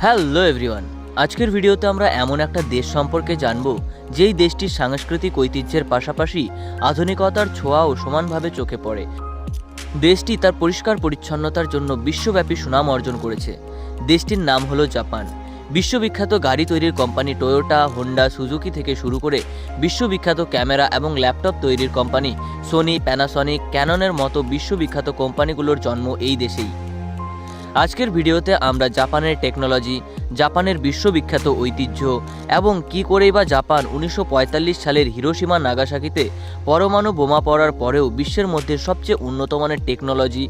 Hello everyone, আজকের ভিডিওতে আমরা এমন একটা দেশ সম্পর্কে জানব যেই দেশটির সাংস্কৃতিক ঐতিহ্যের পাশাপাশি আধুনিকতার ছোঁয়াও সমানভাবে চোখে পড়ে। দেশটি তার পরিষ্কার পরিচ্ছন্নতার জন্য বিশ্বব্যাপী সুনাম অর্জন করেছে। দেশটির নাম হলো জাপান। বিশ্ববিখ্যাত গাড়ি তৈরির কোম্পানি টয়োটা, হোন্ডা, সুজুকি থেকে শুরু করে বিশ্ববিখ্যাত ক্যামেরা এবং ল্যাপটপ তৈরির কোম্পানি সোনি, প্যানাসনিক, ক্যাননের মতো বিশ্ববিখ্যাত কোম্পানিগুলোর জন্ম এই দেশেই। আজকের ভিডিওতে আমরা জাপানের টেকনোলজি, জাপানের বিশ্ববিখ্যাত ঐতিহ্য এবং কী করেই বা জাপান 1945 সালের হিরোশিমা নাগাসাকিতে পরমাণু বোমা পড়ার পরেও বিশ্বের মধ্যে সবচেয়ে উন্নত মানের টেকনোলজি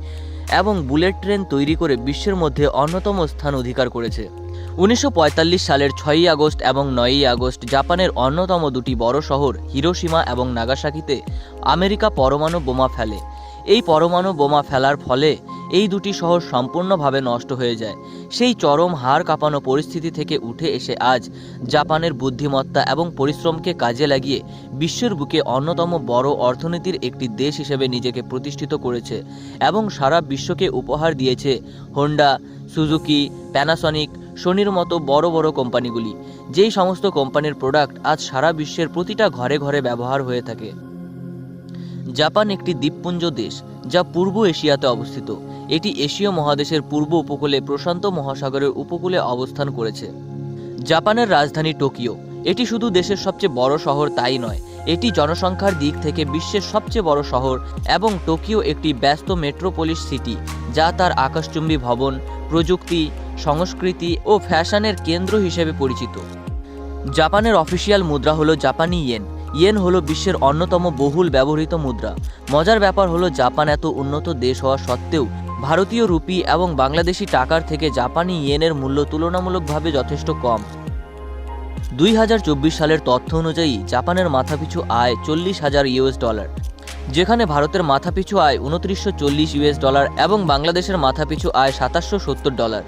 এবং বুলেট ট্রেন তৈরি করে বিশ্বের মধ্যে অন্যতম স্থান অধিকার করেছে। 1945 সালের 6ই আগস্ট এবং 9ই আগস্ট জাপানের অন্যতম দুটি বড় শহর হিরোশিমা এবং নাগাসাকিতে আমেরিকা পরমাণু বোমা ফেলে। এই পরমাণু বোমা ফেলার ফলে এই দুটি শহর সম্পূর্ণভাবে নষ্ট হয়ে যায়। সেই চরম হাড় কাঁপানো পরিস্থিতি থেকে উঠে এসে আজ জাপানের বুদ্ধিমত্তা এবং পরিশ্রমকে কাজে লাগিয়ে বিশ্বের বুকে অন্যতম বড় অর্থনীতির একটি দেশ হিসেবে নিজেকে প্রতিষ্ঠিত করেছে এবং সারা বিশ্বকে উপহার দিয়েছে হোন্ডা, সুজুকি, প্যানাসনিক, সোনির মতো বড় বড় কোম্পানিগুলি, যেই সমস্ত কোম্পানির প্রোডাক্ট আজ সারা বিশ্বের প্রতিটা ঘরে ঘরে ব্যবহার হয়ে থাকে। জাপান একটি দ্বীপপুঞ্জ দেশ যা পূর্ব এশিয়াতে অবস্থিত। এটি এশীয় মহাদেশের পূর্ব উপকূলে প্রশান্ত মহাসাগরের উপকূলে অবস্থান করেছে। জাপানের রাজধানী টোকিও। এটি শুধু দেশের সবচেয়ে বড় শহর তাই নয়, এটি জনসংখ্যার দিক থেকে বিশ্বের সবচেয়ে বড় শহর এবং টোকিও একটি ব্যস্ত মেট্রোপলিস সিটি যা তার আকাশচুম্বী ভবন, প্রযুক্তি, সংস্কৃতি ও ফ্যাশনের কেন্দ্র হিসেবে পরিচিত। জাপানের অফিসিয়াল মুদ্রা হলো জাপানি ইয়েন। ইয়েন হলো বিশ্বের অন্যতম বহুল ব্যবহৃত মুদ্রা। মজার ব্যাপার হলো জাপান এত উন্নত দেশ হওয়া সত্ত্বেও ভারতীয় রুপি এবং বাংলাদেশি টাকার থেকে জাপানি ইয়েনের মূল্য তুলনামূলকভাবে যথেষ্ট কম। 2024 সালের তথ্য অনুযায়ী জাপানের মাথাপিছু আয় $40,000, যেখানে ভারতের মাথাপিছু আয় $2940 এবং বাংলাদেশের মাথাপিছু আয় $2770।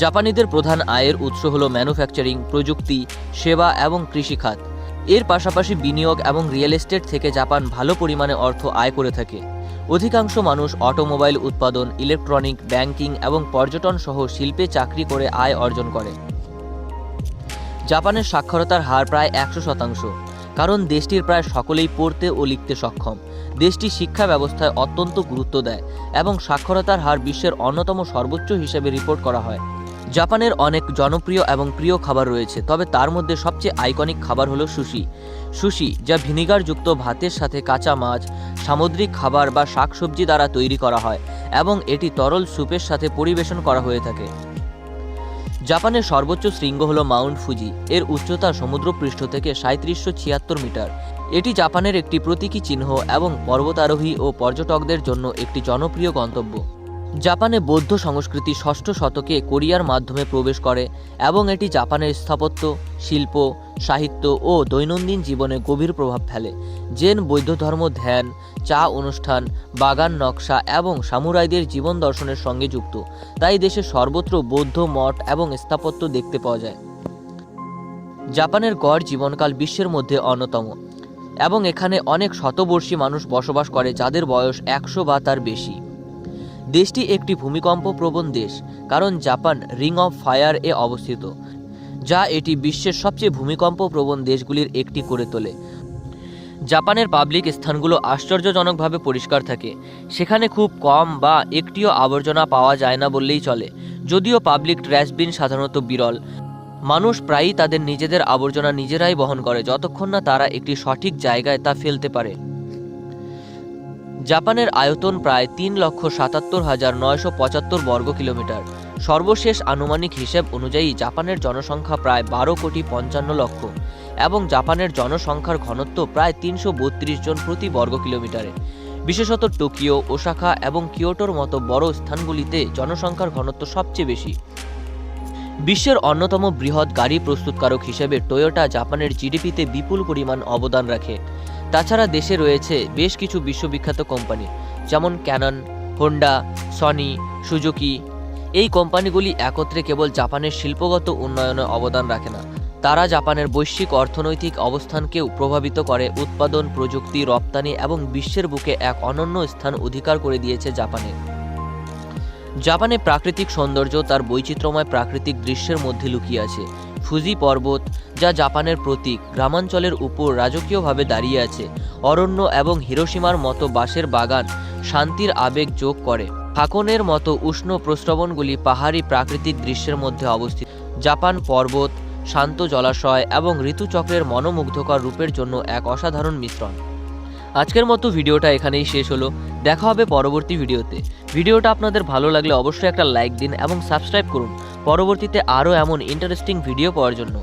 জাপানিদের প্রধান আয়ের উৎস হলো ম্যানুফ্যাকচারিং, প্রযুক্তি, সেবা এবং কৃষিখাত। এর পাশাপাশি বিনিয়োগ এবং রিয়েল এস্টেট থেকে জাপান ভালো পরিমাণে অর্থ আয় করে থাকে। অধিকাংশ মানুষ অটোমোবাইল উৎপাদন, ইলেকট্রনিক, ব্যাংকিং এবং পর্যটন সহ শিল্পে চাকরি করে আয় অর্জন করে। জাপানের সাক্ষরতার হার প্রায় 100%, কারণ দেশটির প্রায় সকলেই পড়তে ও লিখতে সক্ষম। দেশটি শিক্ষা ব্যবস্থায় অত্যন্ত গুরুত্ব দেয় এবং সাক্ষরতার হার বিশ্বের অন্যতম সর্বোচ্চ হিসেবে রিপোর্ট করা হয়। জাপানের অনেক জনপ্রিয় এবং প্রিয় খাবার রয়েছে, তবে তার মধ্যে সবচেয়ে আইকনিক খাবার হলো সুশি। সুশি, যা ভিনিগারযুক্ত ভাতের সাথে কাঁচা মাছ, সামুদ্রিক খাবার বা শাকসবজি দ্বারা তৈরি করা হয় এবং এটি তরল স্যুপের সাথে পরিবেশন করা হয়ে থাকে। জাপানের সর্বোচ্চ শৃঙ্গ হলো মাউন্ট ফুজি। এর উচ্চতা সমুদ্রপৃষ্ঠ থেকে 3776 মিটার। এটি জাপানের একটি প্রতীকী চিহ্ন এবং পর্বতারোহী ও পর্যটকদের জন্য একটি জনপ্রিয় গন্তব্য। জাপানে বৌদ্ধ সংস্কৃতি 6ষ্ঠ শতকে কোরিয়ার মাধ্যমে প্রবেশ করে এবং এটি জাপানের স্থাপত্য, শিল্প, সাহিত্য ও দৈনন্দিন জীবনে গভীর প্রভাব ফেলে। জেন বৌদ্ধ ধর্ম ধ্যান, চা অনুষ্ঠান, বাগান নকশা এবং সামুরাইদের জীবন দর্শনের সঙ্গে যুক্ত, তাই দেশের সর্বত্র বৌদ্ধ মঠ এবং স্থাপত্য দেখতে পাওয়া যায়। জাপানের গড় জীবনকাল বিশ্বের মধ্যে অন্যতম এবং এখানে অনেক শতবর্ষী মানুষ বসবাস করে যাদের বয়স 100 বা তার বেশি। দেশটি একটি ভূমিকম্প প্রবণ দেশ, কারণ জাপান রিং অফ ফায়ার এ অবস্থিত, যা এটি বিশ্বের সবচেয়ে ভূমিকম্প প্রবণ দেশগুলির একটি করে তোলে। জাপানের পাবলিক স্থানগুলো আশ্চর্যজনকভাবে পরিষ্কার থাকে। সেখানে খুব কম বা একটিও আবর্জনা পাওয়া যায় না বললেই চলে। যদিও পাবলিক ট্র্যাশবিন সাধারণত বিরল, মানুষ প্রায়ই তাদের নিজেদের আবর্জনা নিজেরাই বহন করে যতক্ষণ না তারা একটি সঠিক জায়গায় তা ফেলতে পারে। জাপানের আয়তন প্রায় 3,77,975 বর্গ কিলোমিটার। সর্বশেষ আনুমানিক হিসেব অনুযায়ী জাপানের জনসংখ্যা প্রায় 12,55,00,000 এবং জাপানের জনসংখ্যার ঘনত্ব প্রায় 332 জন প্রতি বর্গ কিলোমিটারে। বিশেষত টোকিও, ওসাকা এবং কিয়োটোর মতো বড় স্থানগুলিতে জনসংখ্যার ঘনত্ব সবচেয়ে বেশি। বিশ্বের অন্যতম বৃহৎ গাড়ি প্রস্তুতকারক হিসেবে টয়োটা জাপানের জিডিপিতে বিপুল পরিমাণ অবদান রাখে। তাছাড়া দেশে রয়েছে বেশ কিছু বিশ্ববিখ্যাত কোম্পানি, যেমন ক্যানন, হোন্ডা, সনি, সুজুকি। এই কোম্পানিগুলি একত্রে কেবল জাপানের শিল্পগত উন্নয়নে অবদান রাখে না, তারা জাপানের বৈশ্বিক অর্থনৈতিক অবস্থানকেও প্রভাবিত করে। উৎপাদন, প্রযুক্তি, রপ্তানি এবং বিশ্বের বুকে এক অনন্য স্থান অধিকার করে দিয়েছে জাপানে। জাপানে প্রাকৃতিক সৌন্দর্য তার বৈচিত্র্যময় প্রাকৃতিক দৃশ্যের মধ্যে লুকিয়ে আছে। ফুজি পর্বত, যা জাপানের প্রতীক, গ্রামাঞ্চলের উপর রাজকীয়ভাবে দাঁড়িয়ে আছে। অরণ্য এবং হিরোশিমার মতো বাঁশের বাগান শান্তির আবেগ যোগ করে। হাকনের মতো উষ্ণ প্রস্রবণগুলি পাহাড়ি প্রাকৃতিক দৃশ্যের মধ্যে অবস্থিত। জাপান পর্বত, শান্ত জলাশয় এবং ঋতুচক্রের মনোমুগ্ধকর রূপের জন্য এক অসাধারণ মিশ্রণ। আজকের মতো ভিডিওটা এখানেই শেষ হলো। দেখা হবে পরবর্তী ভিডিওতে। ভিডিওটা আপনাদের ভালো লাগলে অবশ্যই একটা লাইক দিন এবং সাবস্ক্রাইব করুন পরবর্তীতে আরও এমন ইন্টারেস্টিং ভিডিও পাওয়ার জন্য।